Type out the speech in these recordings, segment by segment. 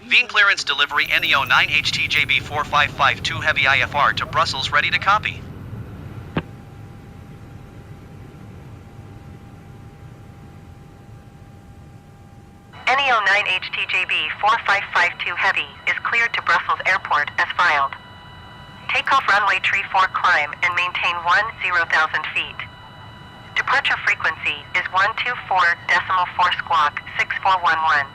Veen clearance delivery NEO 9 HTJB 4552 Heavy IFR to Brussels ready to copy. NEO 9 HTJB 4552 Heavy is cleared to Brussels Airport as filed. Takeoff runway 34 climb and maintain 10,000 feet. Departure frequency is 124.4 squawk 6411.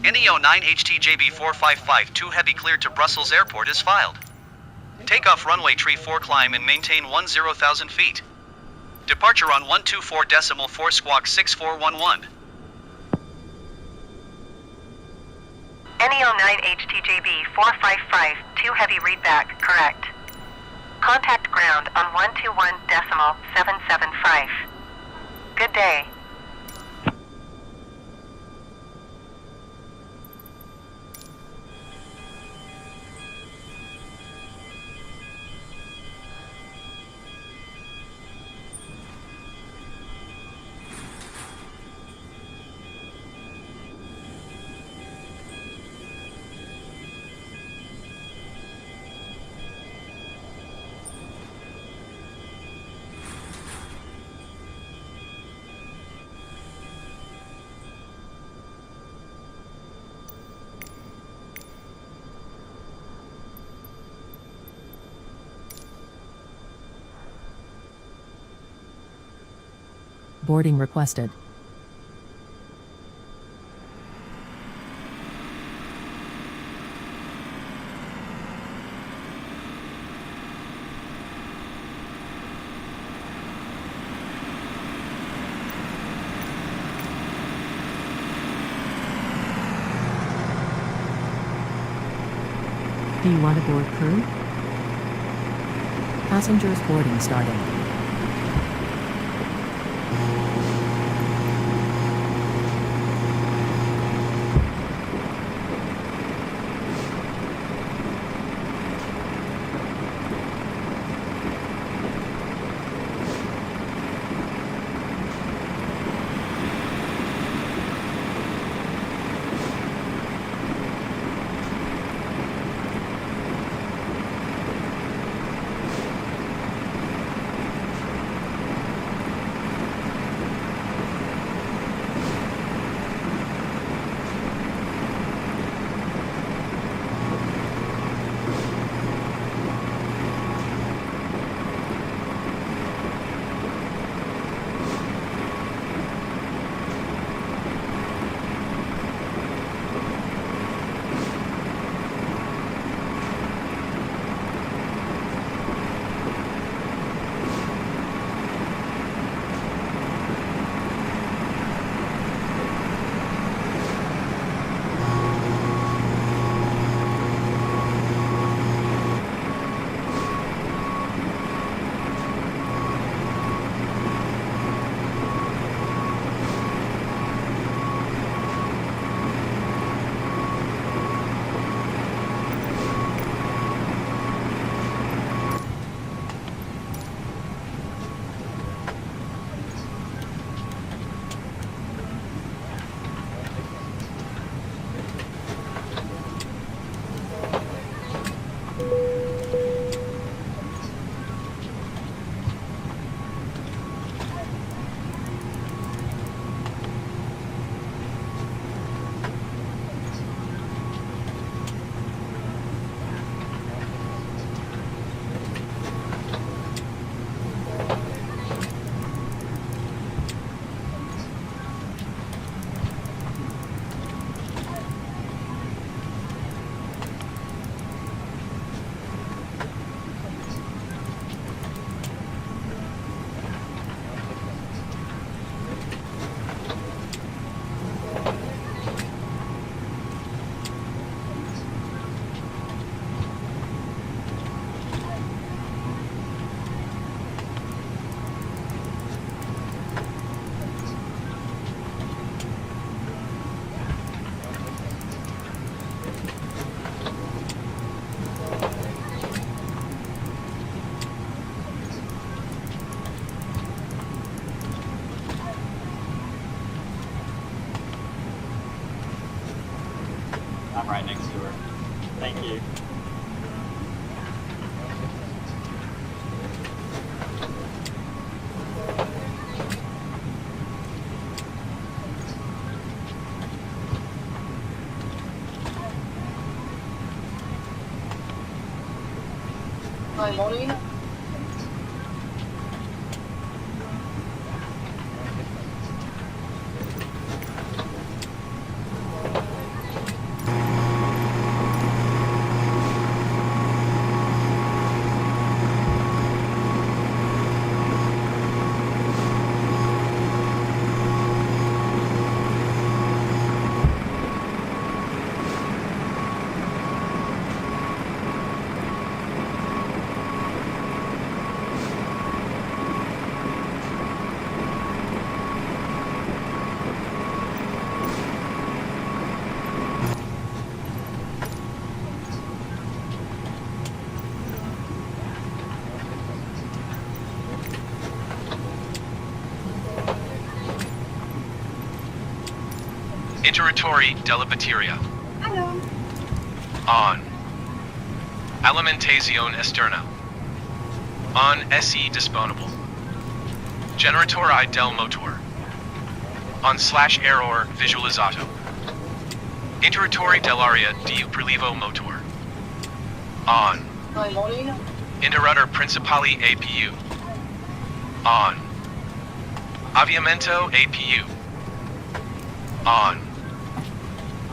NEO 9 HTJB 4552 Heavy cleared to Brussels Airport is filed. Takeoff runway 34 climb and maintain 10,000 feet. Departure on 124.4 squawk 6411. NEO 9 HTJB 4552 Heavy readback correct. Contact ground on 121.775. Good day. Boarding requested. Do you want to board crew? Passengers boarding starting. Thank you. Hi, morning. Interrotore della batteria. Hello. On. Alimentazione esterna. On SE disponibile. Generatore del motore. On /error visualizzato. Interrotore dell'area di prelievo motore. On. Hi, morning. Interrutter principale APU. On. Avviamento APU. On.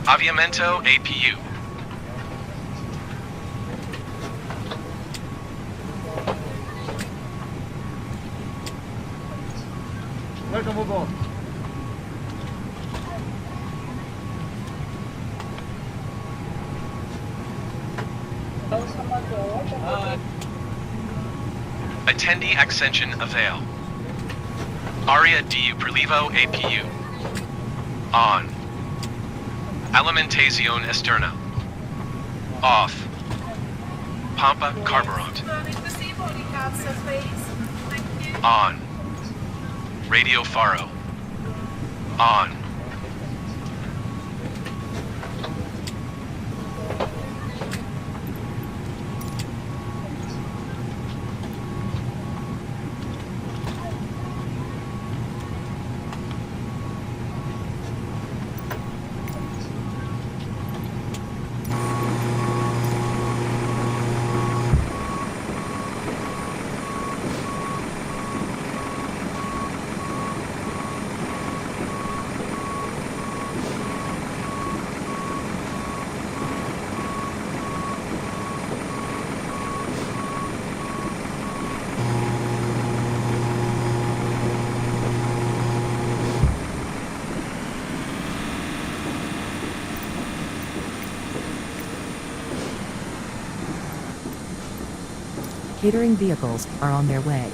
Avviamento APU. Welcome aboard. Attendee accession avail. Aria du prelievo APU. On. Alimentazione esterna. Off. Pompa carburant. On. Radio faro. On. Catering vehicles are on their way.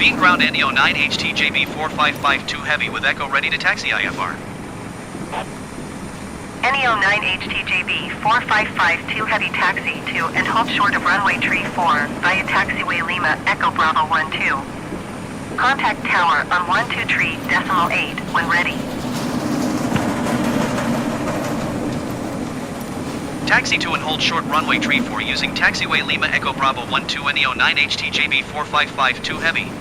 Being ground NEO 9 HTJB 4552 Heavy with Echo ready to taxi IFR. NEO 9 HTJB 4552 Heavy taxi to and hold short of runway tree 4 via taxiway Lima Echo Bravo 12. Contact tower on 12.3.8 when ready. Taxi to and hold short runway tree 4 using taxiway Lima Echo Bravo 12 NEO 9 HTJB 4552 Heavy.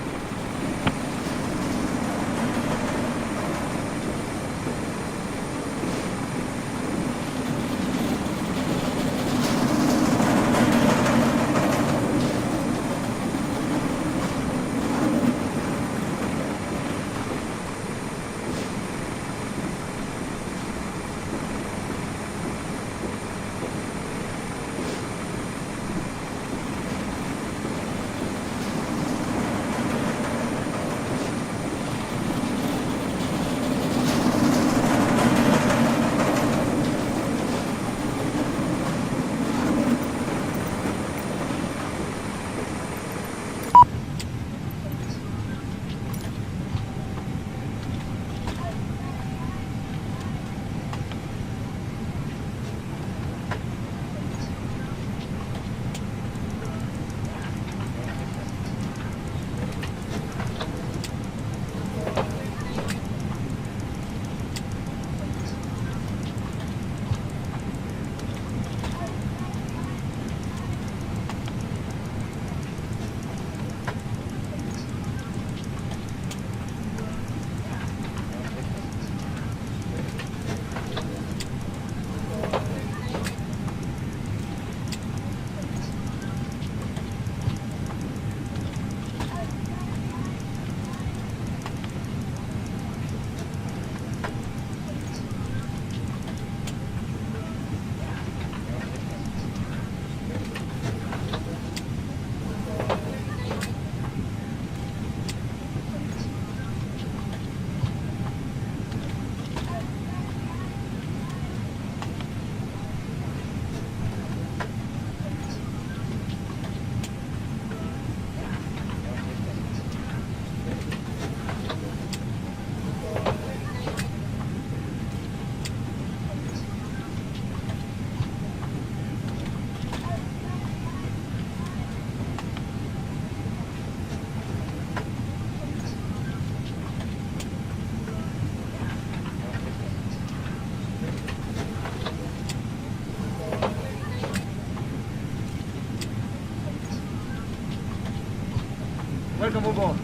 Welcome aboard.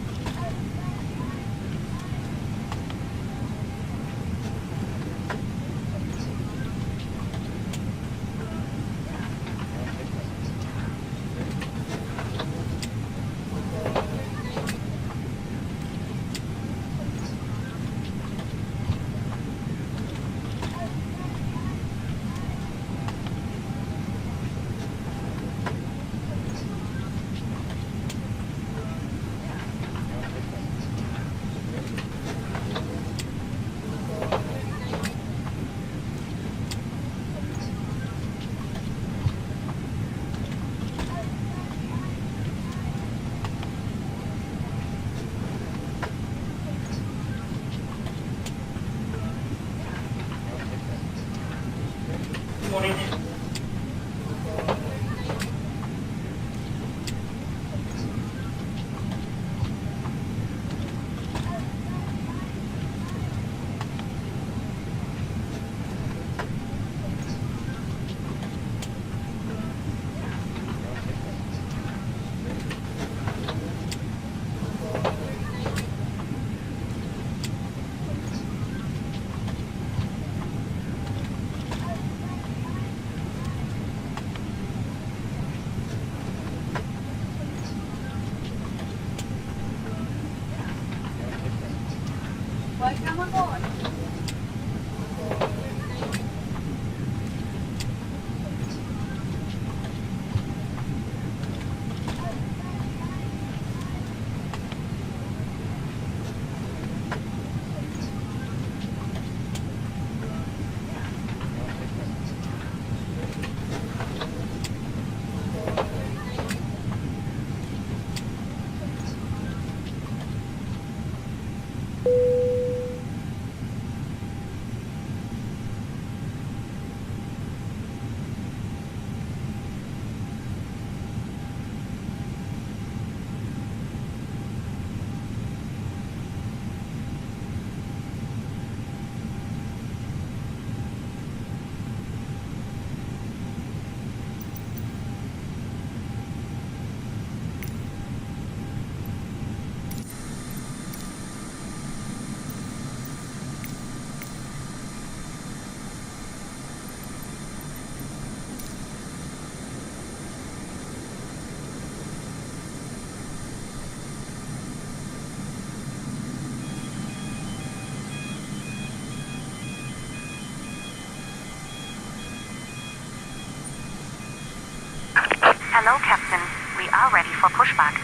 Welcome aboard. for pushback.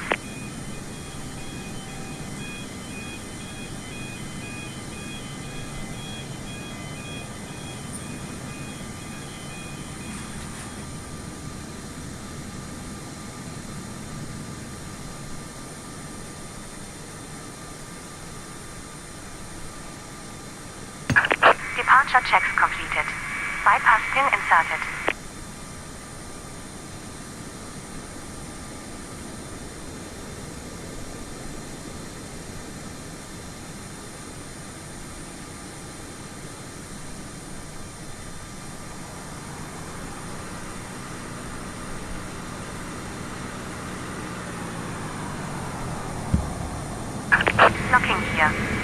Departure checks completed. Bypass pin inserted. Locking here.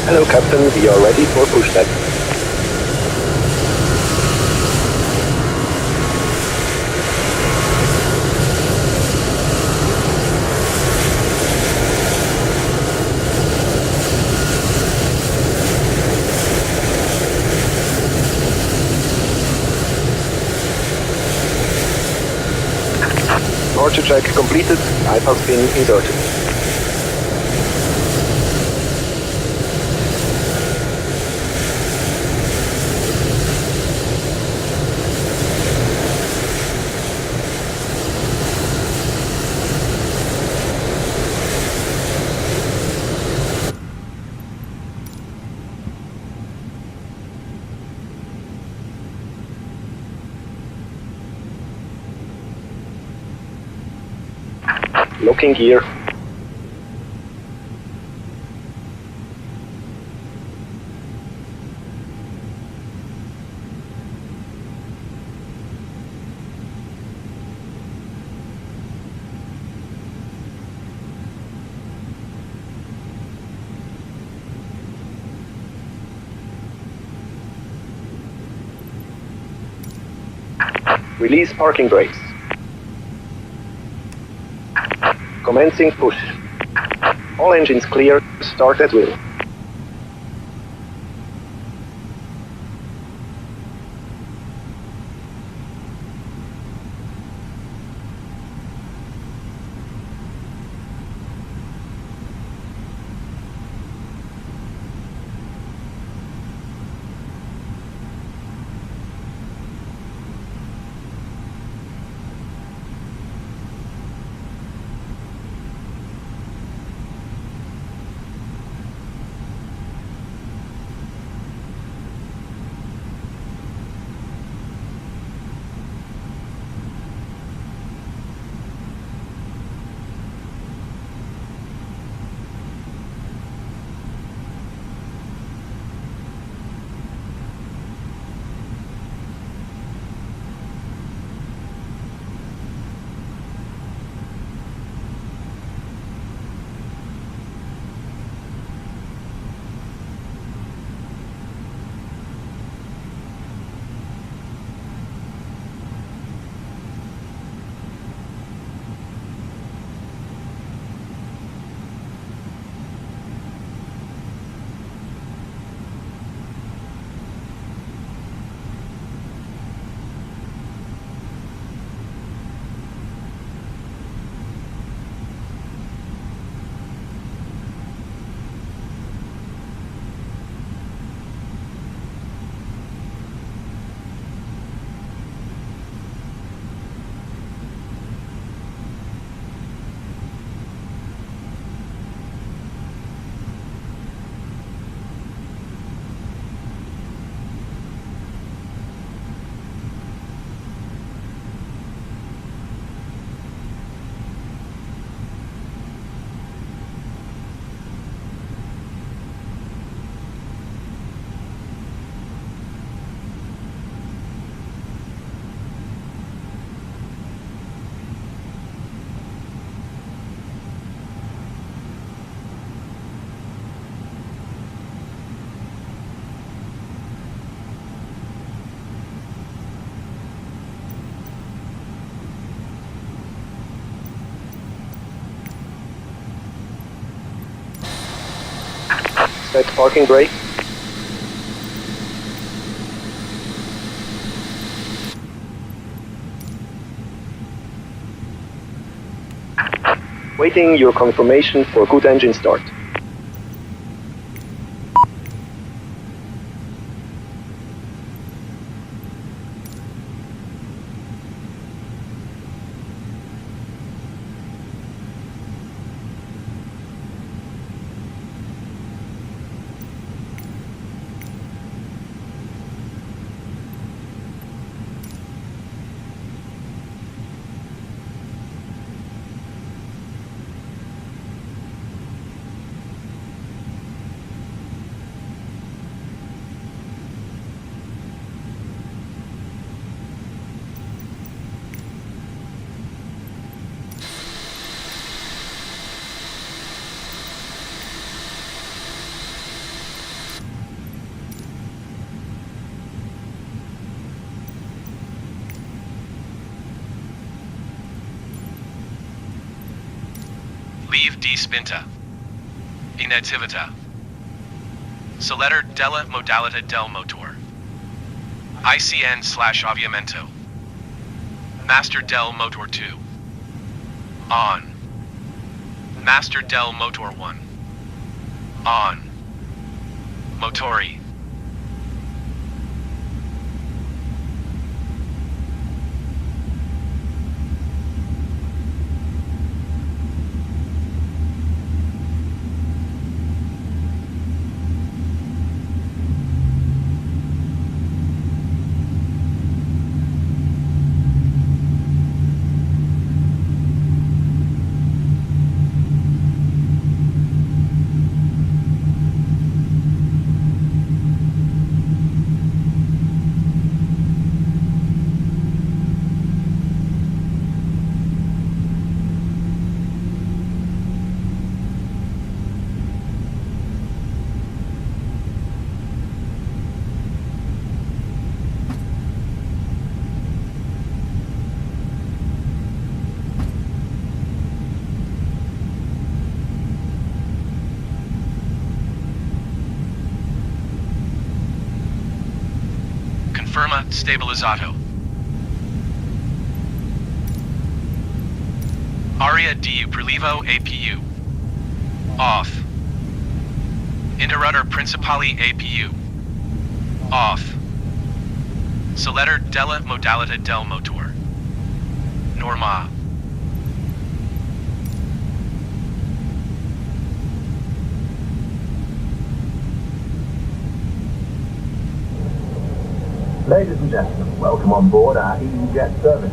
Hello, Captain. We are ready for pushback. Departure check completed. IPAS pin inserted. Locking gear. Release parking brakes. Commencing push. All engines clear. Start at will. Set parking brake. Waiting your confirmation for good engine start. Leave di spinta. Inattività. Seletter della modalità del motore. ICN/avviamento. Master del motor 2. On. Master Del Motor 1. On. Motori. Confirma stabilizzato. Aria di prelievo APU. Off. Interrupter principali APU. Off. Seletter della modalità del motor. Norma. Ladies and gentlemen, welcome on board our Easyjet service.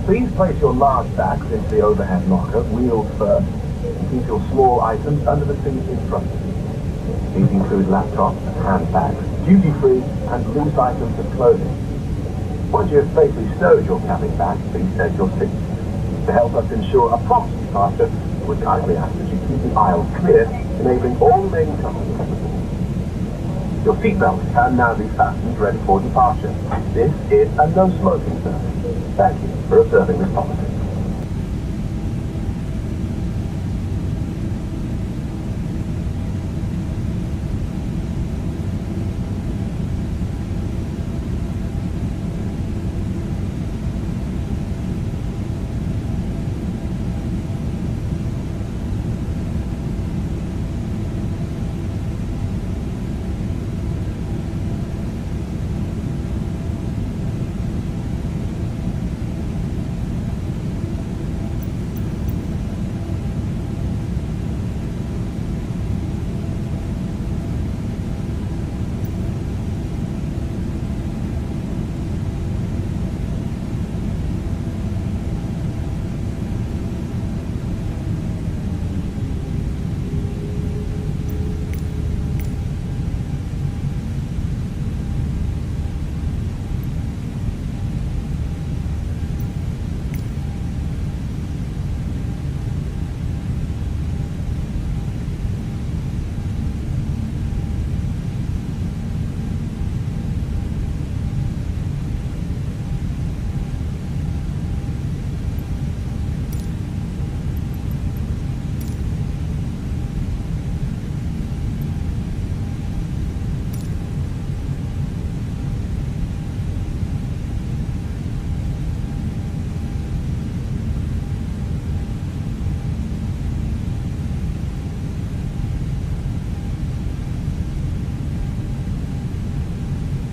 Please place your large bags into the overhead locker, wheels first, and keep your small items under the seat in front of you. These include laptops and handbags, duty-free and loose items of clothing. Once you have safely stowed your cabin bag, please take your seat. To help us ensure a prompt departure, we kindly ask that you keep the aisles clear, enabling all remaining passengers. Your seatbelt can now be fastened ready for departure. This is a no-smoking zone. Thank you for observing this policy.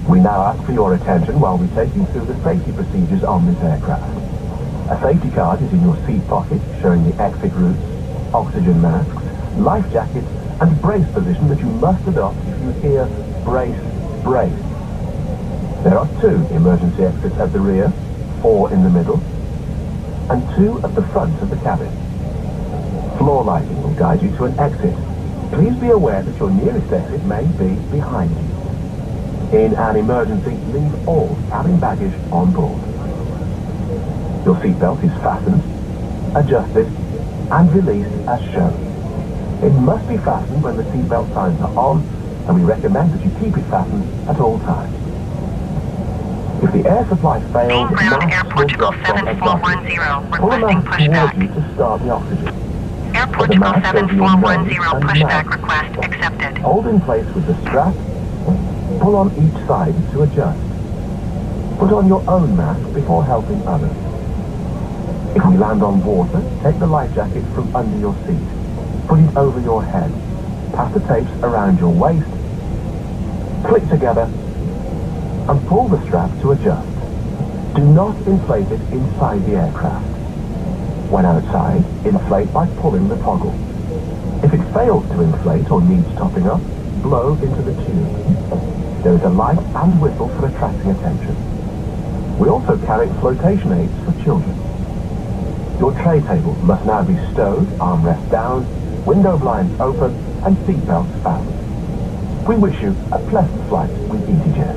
We now ask for your attention while we take you through the safety procedures on this aircraft. A safety card is in your seat pocket, showing the exit routes, oxygen masks, life jackets, and brace position that you must adopt if you hear brace, brace. There are 2 emergency exits at the rear, 4 in the middle, and 2 at the front of the cabin. Floor lighting will guide you to an exit. Please be aware that your nearest exit may be behind you. In an emergency, leave all cabin baggage on board. Your seatbelt is fastened, adjusted, and released as shown. It must be fastened when the seatbelt signs are on, and we recommend that you keep it fastened at all times. If the air supply fails, Main ground Air Portugal 7410, requesting pushback. You to start the oxygen. Air Portugal 7410, pushback request accepted. Hold in place with the strap. Pull on each side to adjust. Put on your own mask before helping others. If we land on water, take the life jacket from under your seat. Put it over your head. Pass the tapes around your waist. Click together and pull the strap to adjust. Do not inflate it inside the aircraft. When outside, inflate by pulling the toggle. If it fails to inflate or needs topping up, blow into the tube. There is a light and whistle for attracting attention. We also carry flotation aids for children. Your tray table must now be stowed, armrest down, window blinds open, and seatbelts fastened. We wish you a pleasant flight with Easyjet.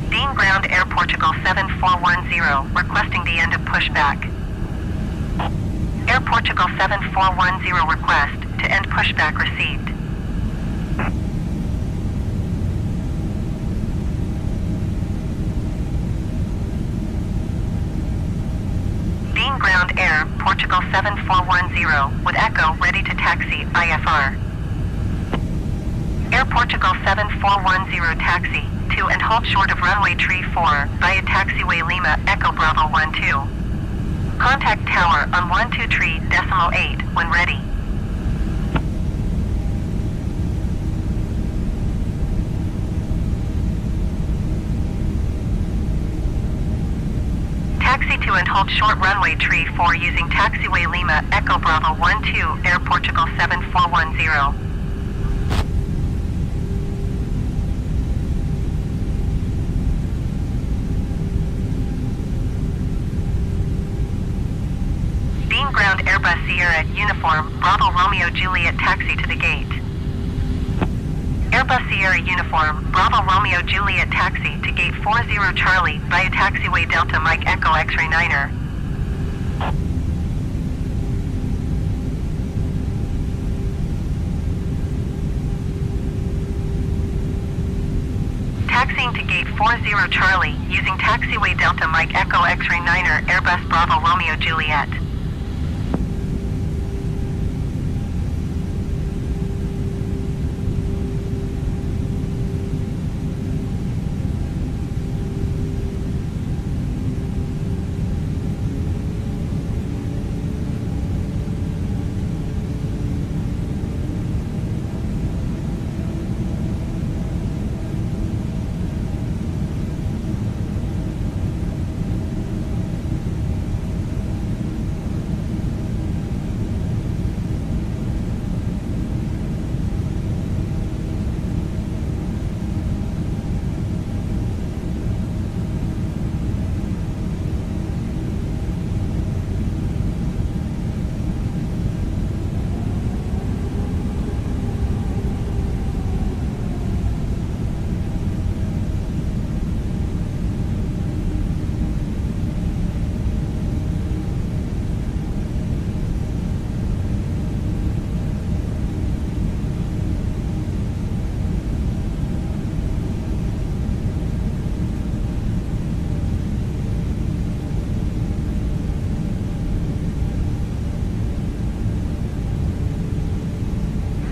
Dean Ground Air Portugal 7410, requesting the end of pushback. Air Portugal 7410 request to end pushback received. Dean Ground Air Portugal 7410 with Echo ready to taxi IFR. Air Portugal 7410 taxi to and hold short of runway tree 4 via taxiway Lima Echo Bravo 12. Contact tower on 123.8 when ready. Taxi to and hold short runway tree 4 using taxiway Lima Echo Bravo 12 Air Portugal 7410. Dean Ground Airbus Sierra Uniform Bravo Romeo Juliet taxi to the gate. Airbus Sierra Uniform Bravo Romeo Juliet taxi to gate 40 Charlie via taxiway Delta Mike Echo X-ray 9er. Taxiing to gate 40 Charlie using taxiway Delta Mike Echo X-ray 9er Airbus Bravo Romeo Juliet.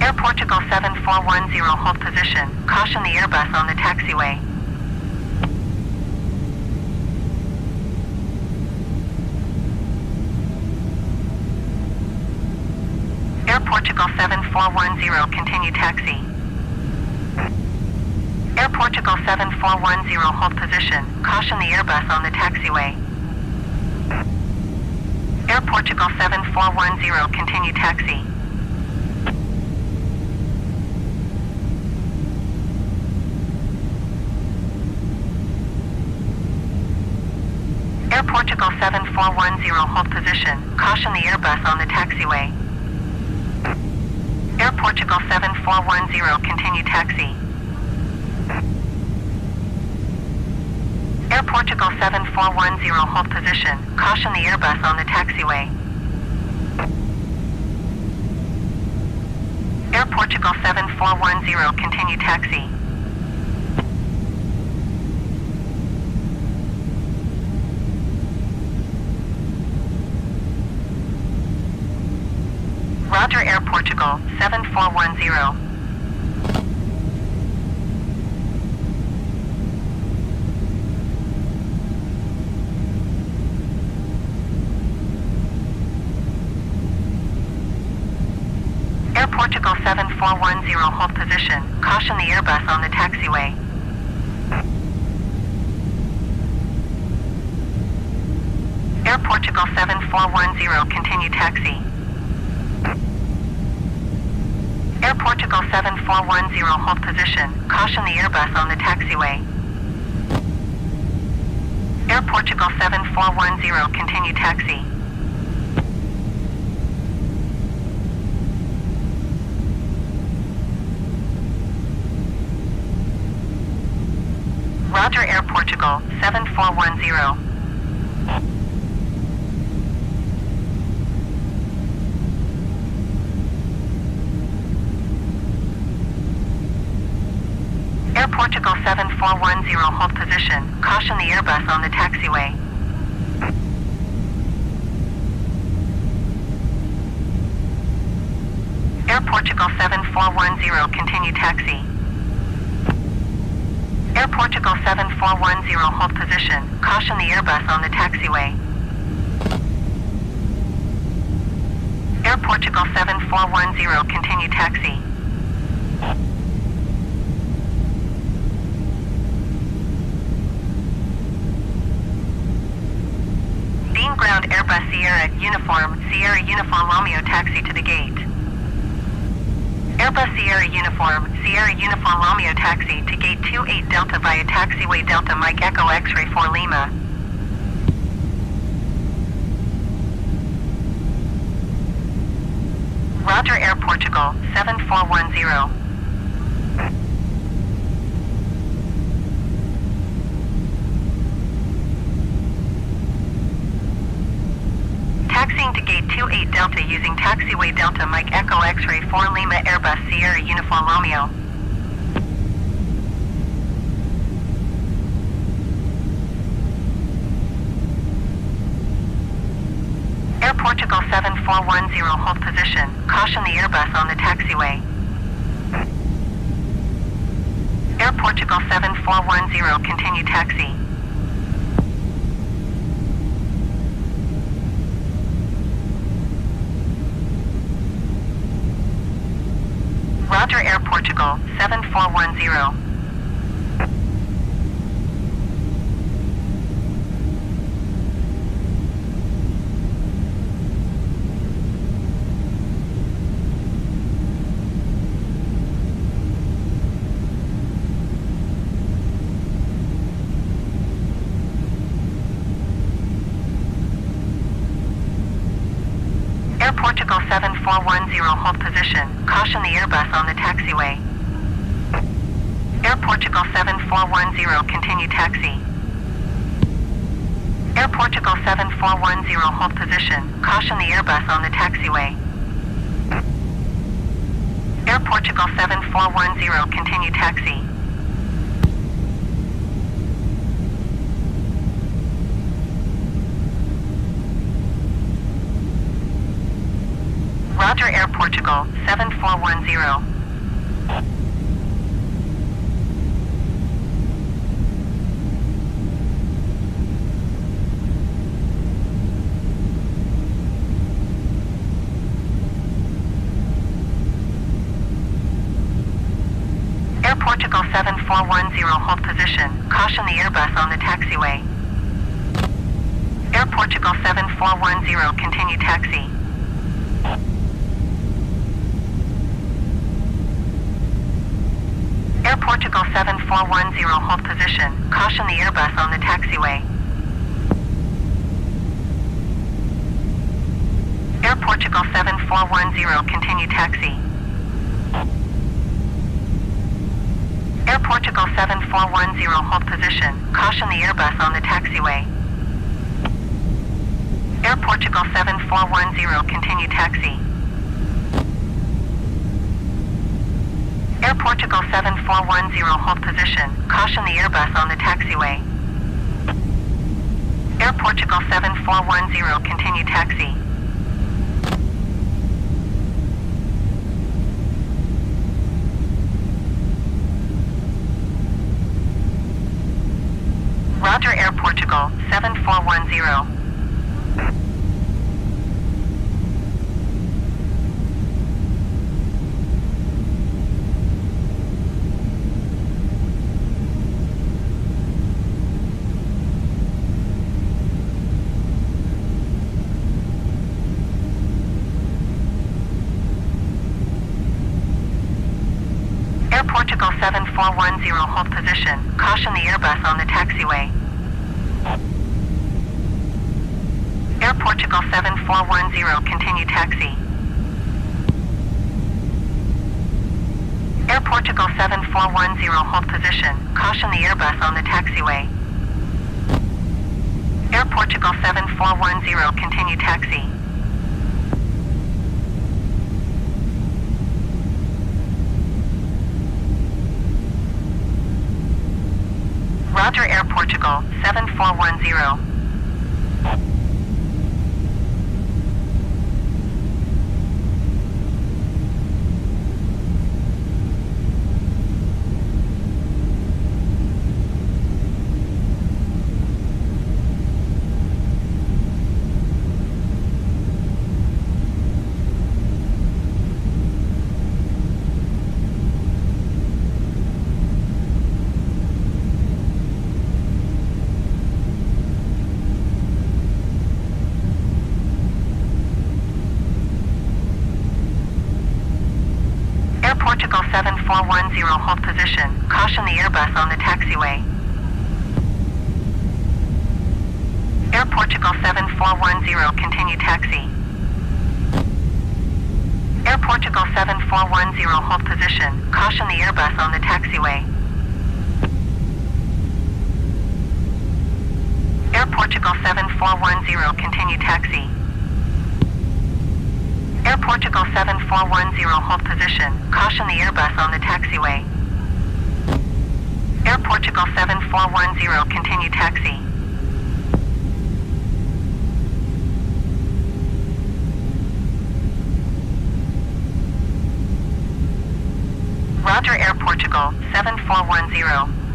Air Portugal 7410 hold position. Caution the Airbus on the taxiway. Air Portugal 7410 continue taxi. Air Portugal 7410 hold position. Caution the Airbus on the taxiway. Air Portugal 7410 continue taxi. Air Portugal 7410 hold position. Caution the Airbus on the taxiway. Air Portugal 7410 continue taxi. Air Portugal 7410 hold position. Caution the Airbus on the taxiway. Air Portugal 7410 continue taxi. Roger Air Portugal Portugal 7410. Air Portugal 7410, hold position. Caution the Airbus on the taxiway. Air Portugal 7410, continue taxi. Air Portugal 7410, hold position. Caution the Airbus on the taxiway. Air Portugal 7410, continue taxi. Roger, Air Portugal 7410. Air Portugal 7410, hold position. Caution the Airbus on the taxiway. Air Portugal 7410, continue taxi. Air Portugal 7410, hold position. Caution the Airbus on the taxiway. Air Portugal 7410, continue taxi. Dean ground Airbus Sierra Uniform Romeo taxi to the gate. Airbus Sierra Uniform Romeo taxi to gate 28 Delta via taxiway Delta Mike Echo X-ray 4 Lima. Roger, Air Portugal 7410. Taxiing to gate 28 Delta using taxiway Delta Mike Echo X-ray 4 Lima Airbus Sierra Uniform Romeo. Air Portugal 7410, hold position. Caution the Airbus on the taxiway. Air Portugal 7410, continue taxi. Roger, Air Portugal 7410. Air Portugal 7410, hold position. Caution the Airbus on the taxiway. Air Portugal 7410, continue taxi. Air Portugal 7410, hold position. Caution the Airbus on the taxiway. Air Portugal 7410, continue taxi. Roger, Air Portugal 7410. Air Portugal 7410, hold position. Caution the Airbus on the taxiway. Air Portugal 7410, continue taxi. Air Portugal 7410, hold position. Caution the Airbus on the taxiway. Air Portugal 7410, continue taxi. Air Portugal 7410, hold position. Caution the Airbus on the taxiway. Air Portugal 7410, continue taxi. Air Portugal 7410, hold position. Caution the Airbus on the taxiway. Air Portugal 7410, continue taxi. Roger Air Portugal 7410. Air Portugal 7410, hold position. Caution the Airbus on the taxiway. Air Portugal 7410, continue taxi. Air Portugal 7410, hold position. Caution the Airbus on the taxiway. Air Portugal 7410, continue taxi. Roger Air Portugal 7410. Portugal 7410, hold position. Caution the Airbus on the taxiway. Air Portugal 7410, continue taxi. Air Portugal 7410, hold position. Caution the Airbus on the taxiway. Air Portugal 7410, continue taxi. Air Portugal 7410, hold position. Caution the Airbus on the taxiway. Air Portugal 7410, continue taxi. Roger Air Portugal 7410.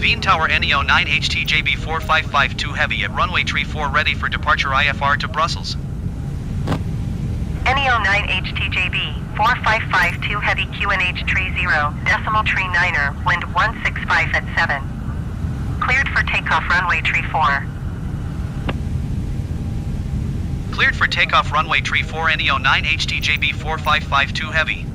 Vienna Tower NEO 9 HTJB 4552 Heavy at runway 34 ready for departure IFR to Brussels. NEO 9 HTJB 4552 Heavy QNH tree 0, decimal tree 9er, wind 165 at 7. Cleared for takeoff runway tree 4. Cleared for takeoff runway tree 4 NEO 9 HTJB 4552 Heavy.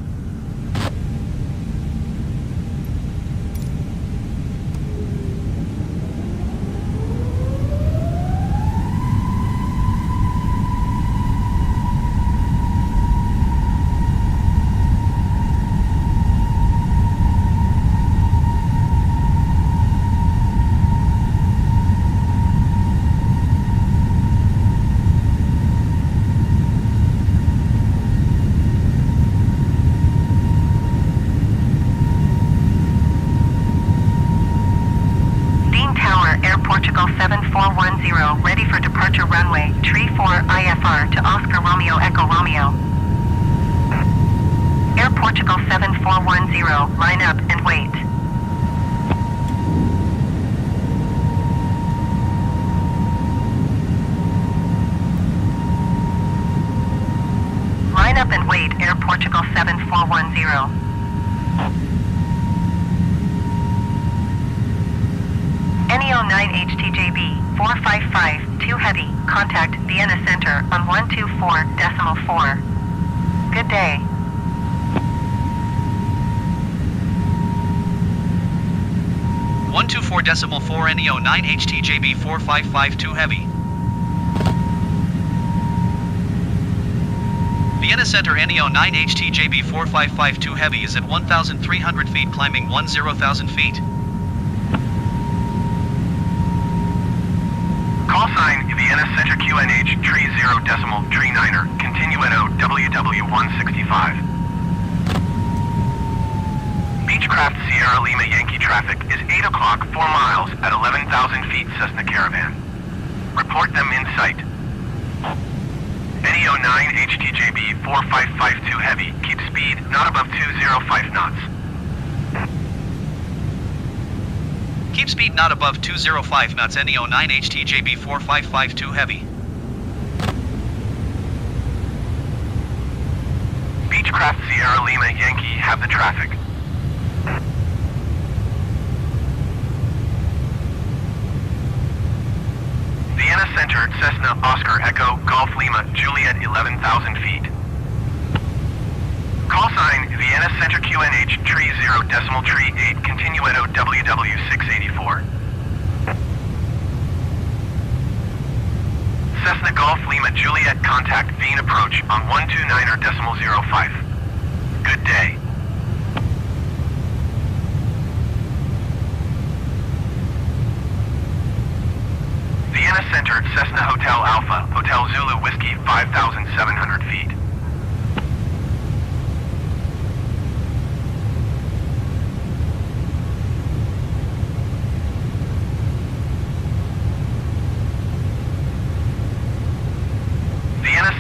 Portugal 7410, ready for departure runway, tree 4 IFR to Oscar Romeo Echo Romeo. Air Portugal 7410, line up and wait. Line up and wait, Air Portugal 7410. NEO 9 HTJB 4552 Heavy, contact Vienna Center on 124.4. Good day. One 124.4 NEO 9 HTJB 4552 Heavy. Vienna Center NEO 9 HTJB 4552 Heavy is at 1,300 feet, climbing 10,000 feet. Call sign Vienna Center QNH tree 0 decimal tree 9er, continuo WW165. Beechcraft Sierra Lima Yankee traffic is 8 o'clock 4 miles at 11,000 feet Cessna Caravan. Report them in sight. NEO 9 HTJB 4552 Heavy, keep speed not above 205 knots. Keep speed not above 205 knots. NEO 9 HTJB 4552 Heavy. Beechcraft Sierra Lima Yankee have the traffic. Vienna Center Cessna Oscar Echo Golf Lima Juliet 11,000 feet. Call sign Vienna Center QNH tree 0 decimal tree 8 continuo WW684. Cessna Golf Lima Juliet contact Veen approach on 129er decimal 05. Good day. Vienna Center Cessna Hotel Alpha Hotel Zulu Whiskey 5,700 feet.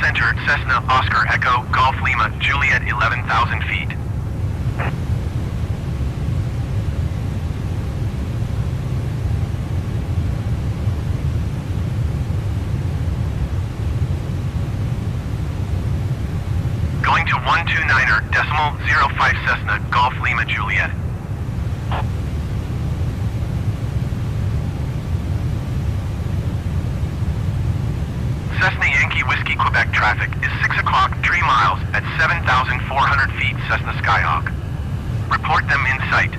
Center Cessna Oscar Echo Golf Lima Juliet 11,000 feet. Going to 129er decimal 05 Cessna Golf Lima Juliet. Cessna Yankee Whiskey Quebec traffic is 6 o'clock 3 miles at 7,400 feet Cessna Skyhawk. Report them in sight.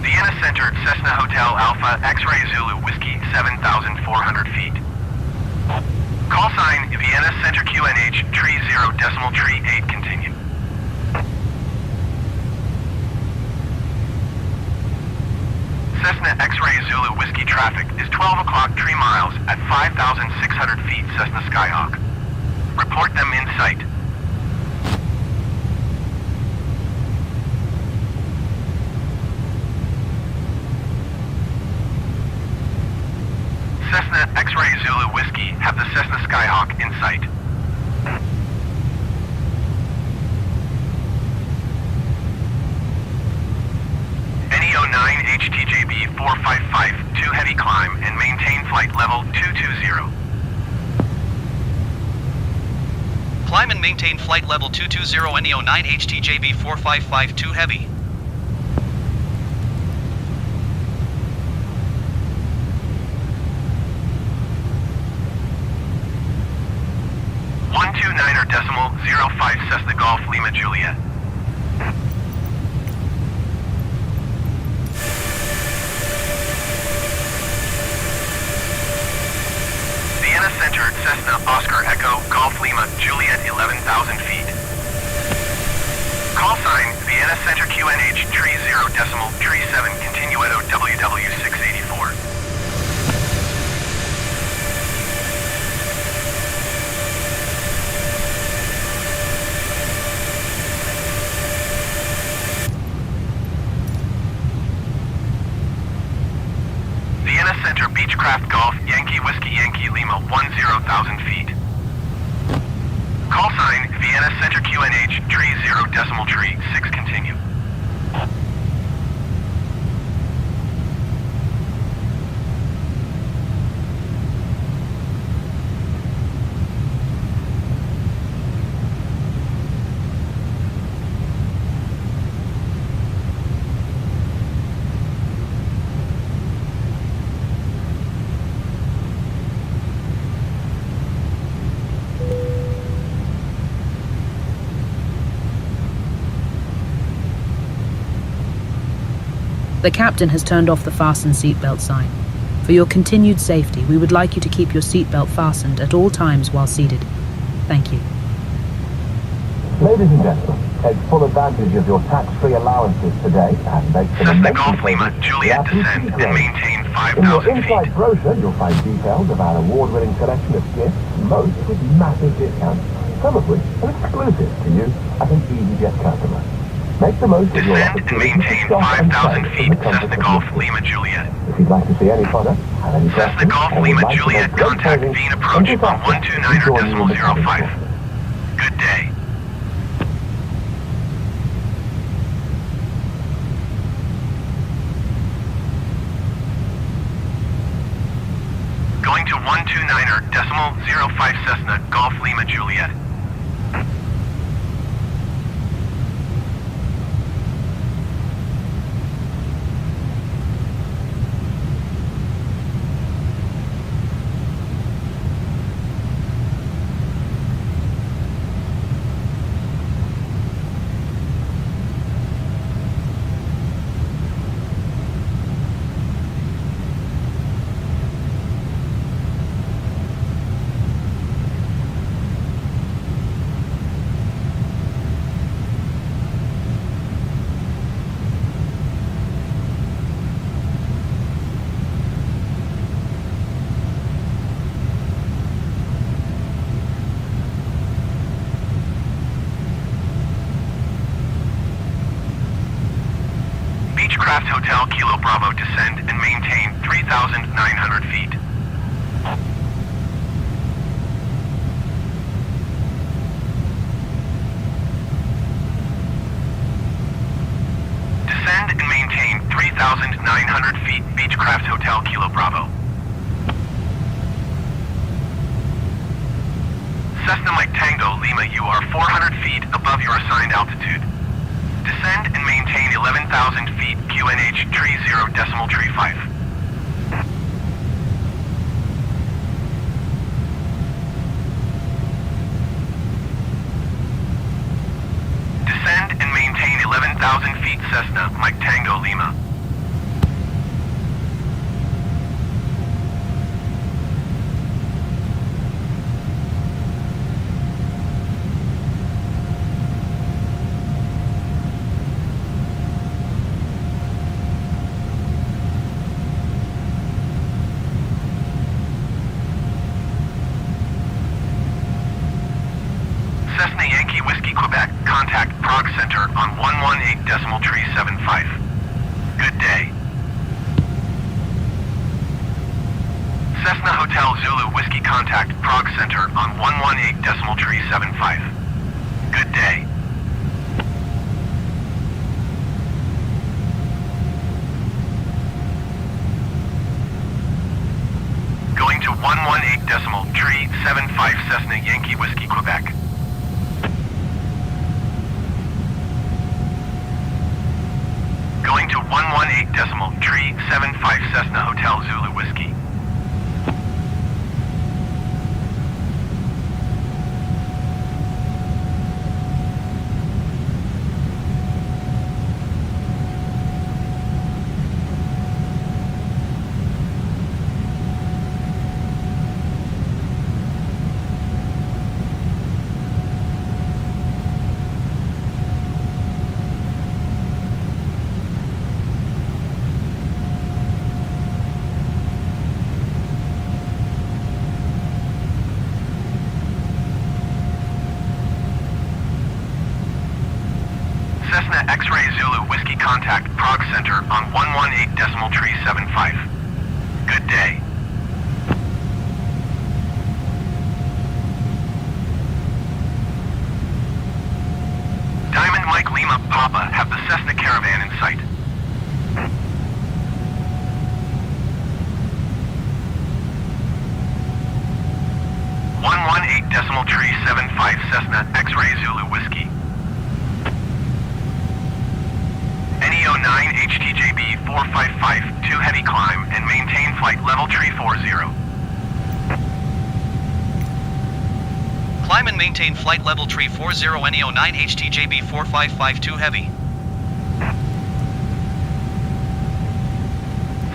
Vienna Center Cessna Hotel Alpha X-Ray Zulu Whiskey 7,400 feet. Call sign Vienna Center QNH tree 0 decimal tree 8 continue. Cessna X-Ray Zulu Whiskey traffic is 12 o'clock 3 miles at 5,600 feet Cessna Skyhawk. Report them in sight. Cessna X-Ray Zulu Whiskey have the Cessna Skyhawk in sight. NEO 9 HTJB 4552 heavy climb and maintain flight level 220. Climb and maintain flight level 220 NEO 9 HTJB 4552 Heavy. Decimal 05 Cessna Golf Lima Juliet. Vienna Center Cessna Oscar Echo Golf Lima Juliet 11,000 feet. Call sign Vienna Center QNH tree 0 decimal tree 7 continuo WW684. Vienna Center Beechcraft Golf Yankee Whiskey Yankee Lima 10,000 feet. Call sign Vienna Center QNH tree 0 decimal tree 6 continue. The captain has turned off the fasten seatbelt sign. For your continued safety, we would like you to keep your seatbelt fastened at all times while seated. Thank you. Ladies and gentlemen, take full advantage of your tax-free allowances today and make some Cessna amazing Golf Lima progress. Juliet descend and maintain In your 5,000 inside feet. brochure, you'll find details of our award-winning selection of gifts, most with massive discounts, some of which are exclusive to you as an Easyjet customer. Make the most of your Descend and opportunity maintain to shop and 5,000 save feet. from the comfort Cessna of Golf your seat. Lima Juliet. If you'd like to see any product, have any Cessna questions, Golf or would Lima like to Juliet, make great contact savings, Vienna then approach just on ask us to join you in the coming 129.05. course. Good day. Going to 129.05 Cessna Golf Lima Juliet. Beechcraft Hotel Kilo Bravo descend and maintain 3,900 feet. Descend and maintain 3,900 feet. Beechcraft Hotel Kilo Bravo. Cessna Mike Tango Lima, you are 400 feet above your assigned altitude. Descend and maintain 11,000 feet. QNH tree 0 decimal tree 5. Descend and maintain 11,000 feet. Cessna Mike Tango Lima. Cessna Yankee Whiskey Quebec, contact Prague Center on 118 decimal tree 75. Good day. Cessna Hotel Zulu Whiskey contact Prague Center on 118 decimal tree 75. Good day. Going to 118 decimal tree 75 Cessna Yankee Whiskey Quebec. Going to 118 decimal tree 75 Cessna Hotel Zulu Whiskey. Cessna X-Ray Zulu Whiskey contact Prague Center on 118 decimal tree 75. Good day. Diamond Mike Lima Papa have the Cessna Caravan in sight. .75 Cessna X-Ray Zulu Whiskey. NE09 HTJB 455 heavy climb and maintain flight level 340. Climb and maintain flight level 340 NE09 HTJB 4552 heavy.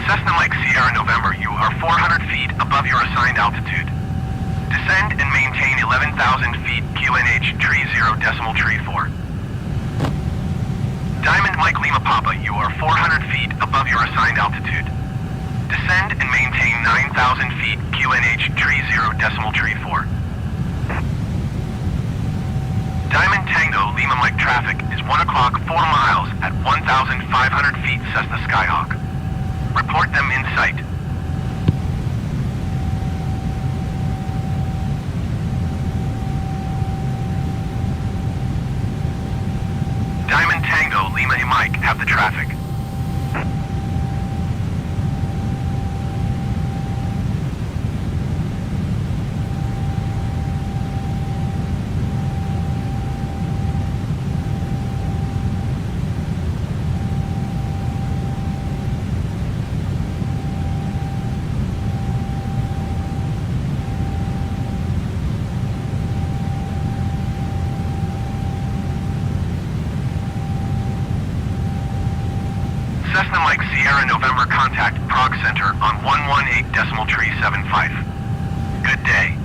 Cessna Mike Sierra November, you are 400 feet above your assigned altitude. Descend and maintain 11,000 feet QNH 30.34. Diamond Mike Lima Papa, you are 400 feet above your assigned altitude. Descend and maintain 9,000 feet QNH 30.34. Diamond Tango Lima Mike traffic is 1 o'clock 4 miles at 1,500 feet Cessna Skyhawk. Report them in sight. Diamond Tango Lima Mike have the traffic. Cessna Mike Sierra November contact Prague Center on 118.375. Good day.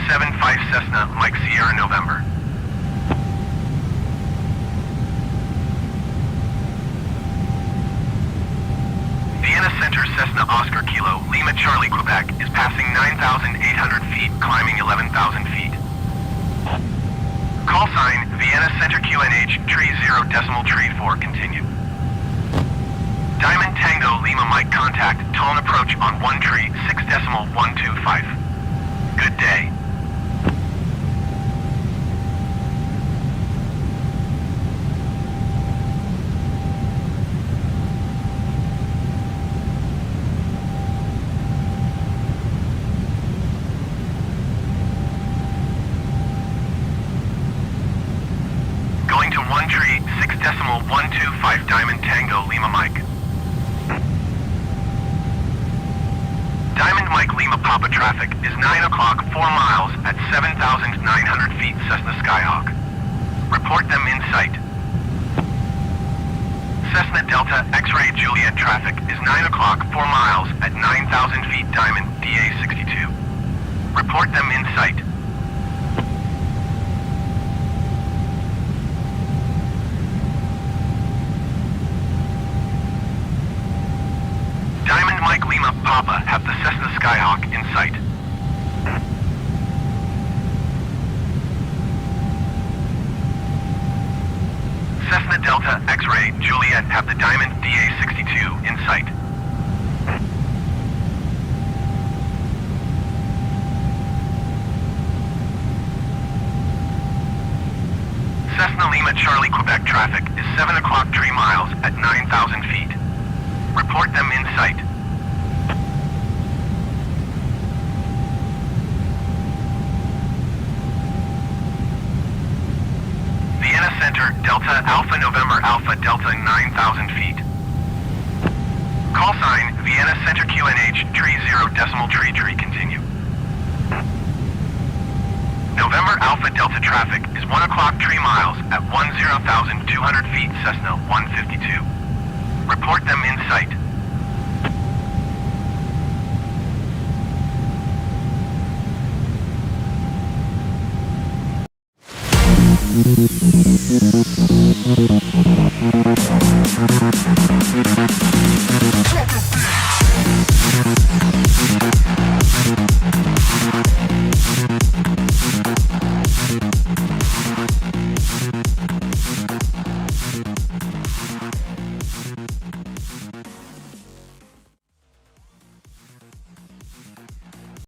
.75 Cessna Mike Sierra November. Vienna Center Cessna Oscar Kilo Lima Charlie Quebec is passing 9,800 feet, climbing 11,000 feet. Call sign Vienna Center QNH 30.34 continue. Diamond Tango Lima Mike contact tone approach on 6.125. Good day. Going to 6.125 Diamond Tango Lima Mike. Diamond Mike Lima Papa traffic is 9 o'clock 4 miles at 7,900 feet Cessna Skyhawk. Report them in sight. Cessna Delta X-Ray Juliet traffic is 9 o'clock 4 miles at 9,000 feet Diamond DA62. Report them in sight. Diamond Mike Lima Papa have the Cessna Skyhawk in sight. Cessna Delta X-Ray Juliet have the Diamond DA62 in sight. Cessna Lima Charlie Quebec traffic is 7 o'clock 3 miles at 9,000 feet. Report them in sight. Vienna Center Delta Alpha November Alpha Delta 9,000 feet. Call sign Vienna Center QNH 30.33 continue. November Alpha Delta traffic is 1 o'clock 3 miles at 10,200 feet Cessna 152. Report them in sight.